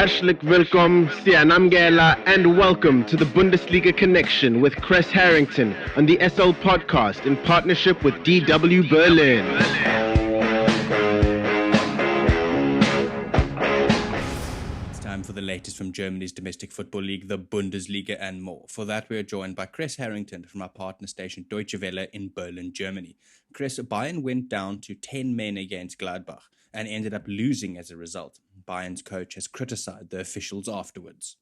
Herzlich willkommen, Sianamgela, and welcome to the Bundesliga Connection with Chris Harrington on the SL Podcast in partnership with DW Berlin. It's time for the latest from Germany's domestic football league, the Bundesliga, and more. For that, we are joined by Chris Harrington from our partner station Deutsche Welle in Berlin, Germany. Chris, Bayern went down to 10 men against Gladbach and ended up losing as a result. Bayern's coach has criticized the officials afterwards.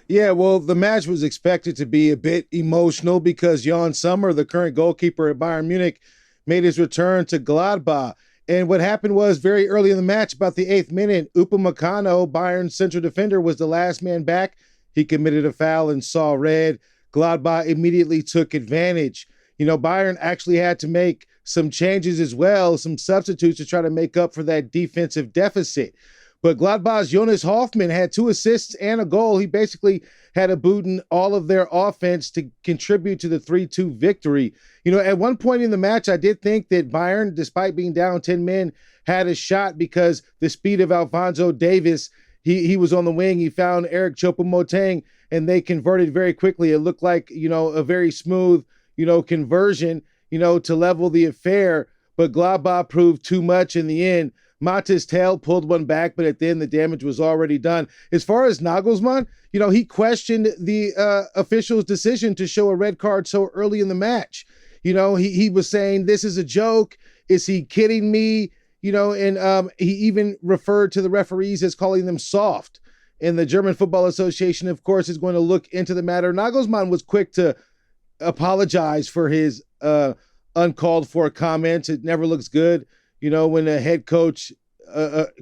Yeah, well, the match was expected to be a bit emotional because Jan Sommer, the current goalkeeper at Bayern Munich, made his return to Gladbach. And what happened was very early in the match, about the 8th minute, Upamecano, Bayern's central defender, was the last man back. He committed a foul and saw red. Gladbach immediately took advantage. You know, Bayern actually had to make some changes as well, some substitutes to try to make up for that defensive deficit. But Gladbach's Jonas Hoffmann had 2 assists and a goal. He basically had a boot in all of their offense to contribute to the 3-2 victory. You know, at one point in the match, I did think that Bayern, despite being down 10 men, had a shot because the speed of Alphonso Davies, he was on the wing. He found Eric Choupo-Moting, and they converted very quickly. It looked like, you know, a very smooth, you know, conversion, you know, to level the affair. But Gladbach proved too much in the end. Matis Tel pulled one back, but at the end, the damage was already done. As far as Nagelsmann, you know, he questioned the official's decision to show a red card so early in the match. You know, he was saying, this is a joke. Is he kidding me? You know, and he even referred to the referees as calling them soft. And the German Football Association, of course, is going to look into the matter. Nagelsmann was quick to apologize for his uncalled for comments. It never looks good, you know, when a head coach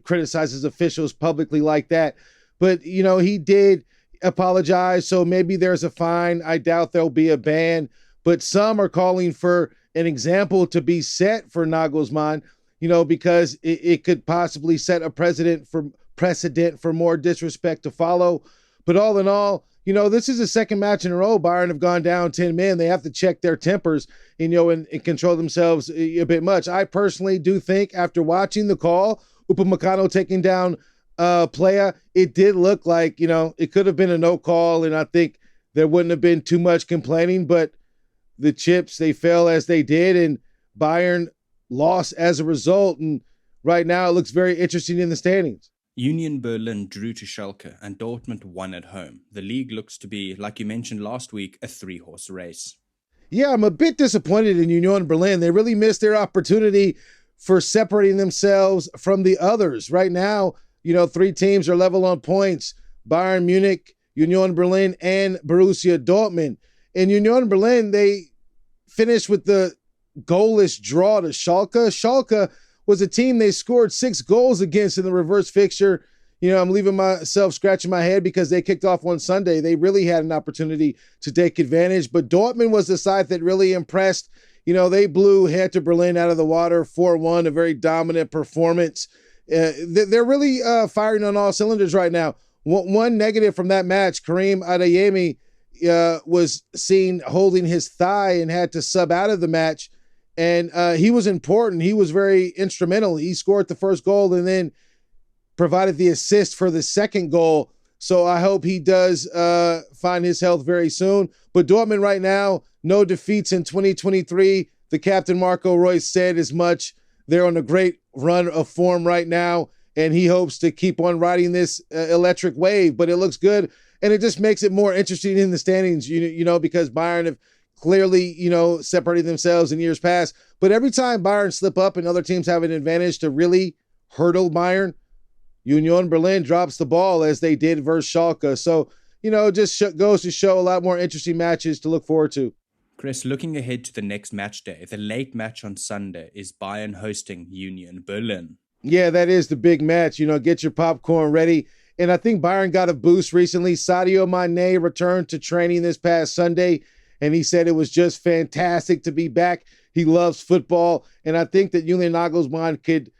criticizes officials publicly like that. But, you know, he did apologize, so maybe there's a fine. I doubt there'll be a ban. But some are calling for an example to be set for Nagelsmann, you know, because it could possibly set a precedent for more disrespect to follow. But all in all, you know, this is the second match in a row Bayern have gone down 10 men. They have to check their tempers, you know, and control themselves a bit much. I personally do think after watching the call, Upamecano taking down Playa, it did look like, you know, it could have been a no call, and I think there wouldn't have been too much complaining, but the chips, they fell as they did, and Bayern lost as a result. And right now it looks very interesting in the standings. Union Berlin drew to Schalke and Dortmund won at home. The league looks to be, like you mentioned last week, a 3-horse race. Yeah, I'm a bit disappointed in Union Berlin. They really missed their opportunity for separating themselves from the others. Right now, you know, 3 teams are level on points: Bayern Munich, Union Berlin, and Borussia Dortmund. In Union Berlin, they finished with the goalless draw to Schalke. Schalke was a team they scored 6 goals against in the reverse fixture. You know, I'm leaving myself scratching my head because they kicked off on Sunday. They really had an opportunity to take advantage, but Dortmund was the side that really impressed. You know, they blew Hertha Berlin out of the water 4-1, a very dominant performance. They're really firing on all cylinders right now. One negative from that match, Karim Adeyemi was seen holding his thigh and had to sub out of the match. And he was important. He was very instrumental. He scored the first goal and then provided the assist for the second goal. So I hope he does find his health very soon. But Dortmund right now, no defeats in 2023. The captain, Marco Reus, said as much. They're on a great run of form right now, and he hopes to keep on riding this electric wave. But it looks good, and it just makes it more interesting in the standings, you know, because Bayern have clearly, you know, separated themselves in years past. But every time Bayern slip up and other teams have an advantage to really hurdle Bayern, Union Berlin drops the ball as they did versus Schalke. So, you know, just goes to show a lot more interesting matches to look forward to. Chris, looking ahead to the next match day, the late match on Sunday is Bayern hosting Union Berlin. Yeah, that is the big match. You know, get your popcorn ready. And I think Bayern got a boost recently. Sadio Mane returned to training this past Sunday, and he said it was just fantastic to be back. He loves football, and I think that Julian Nagelsmann could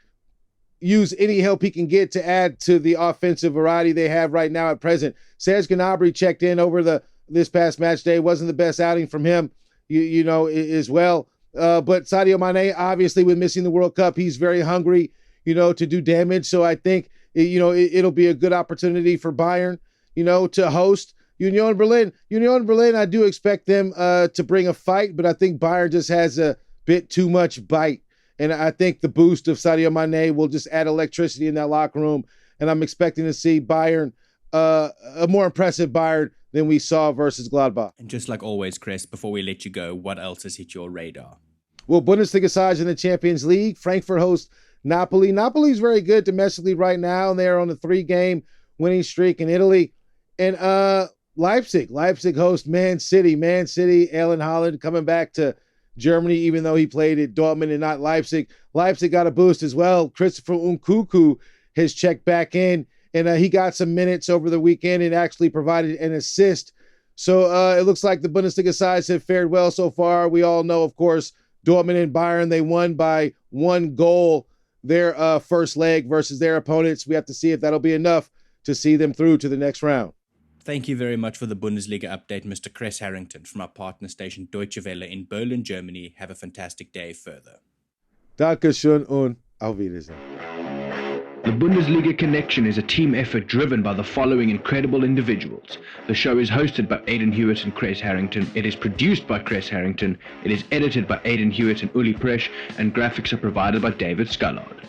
use any help he can get to add to the offensive variety they have right now at present. Serge Gnabry checked in over this past match day. Wasn't the best outing from him, you know, as well. But Sadio Mane, obviously, with missing the World Cup, he's very hungry, you know, to do damage. So I think it'll be a good opportunity for Bayern, to host Union Berlin. Union Berlin, I do expect them to bring a fight, but I think Bayern just has a bit too much bite. And I think the boost of Sadio Mane will just add electricity in that locker room. And I'm expecting to see Bayern, a more impressive Bayern than we saw versus Gladbach. And just like always, Chris, before we let you go, what else has hit your radar? Well, Bundesliga sides in the Champions League. Frankfurt hosts Napoli. Napoli's very good domestically right now, and they're on a 3-game winning streak in Italy. And Leipzig hosts Man City. Man City, Erling Haaland coming back to Germany, even though he played at Dortmund and not Leipzig. Leipzig got a boost as well. Christopher Nkunku has checked back in, and he got some minutes over the weekend and actually provided an assist. So it looks like the Bundesliga sides have fared well so far. We all know, of course, Dortmund and Bayern, they won by 1 goal their first leg versus their opponents. We have to see if that'll be enough to see them through to the next round. Thank you very much for the Bundesliga update, Mr. Chris Harrington from our partner station Deutsche Welle in Berlin, Germany. Have a fantastic day further. Dankeschön und auf Wiedersehen. The Bundesliga Connection is a team effort driven by the following incredible individuals. The show is hosted by Aidan Hewitt and Chris Harrington. It is produced by Chris Harrington. It is edited by Aidan Hewitt and Uli Presch, and graphics are provided by David Scullard.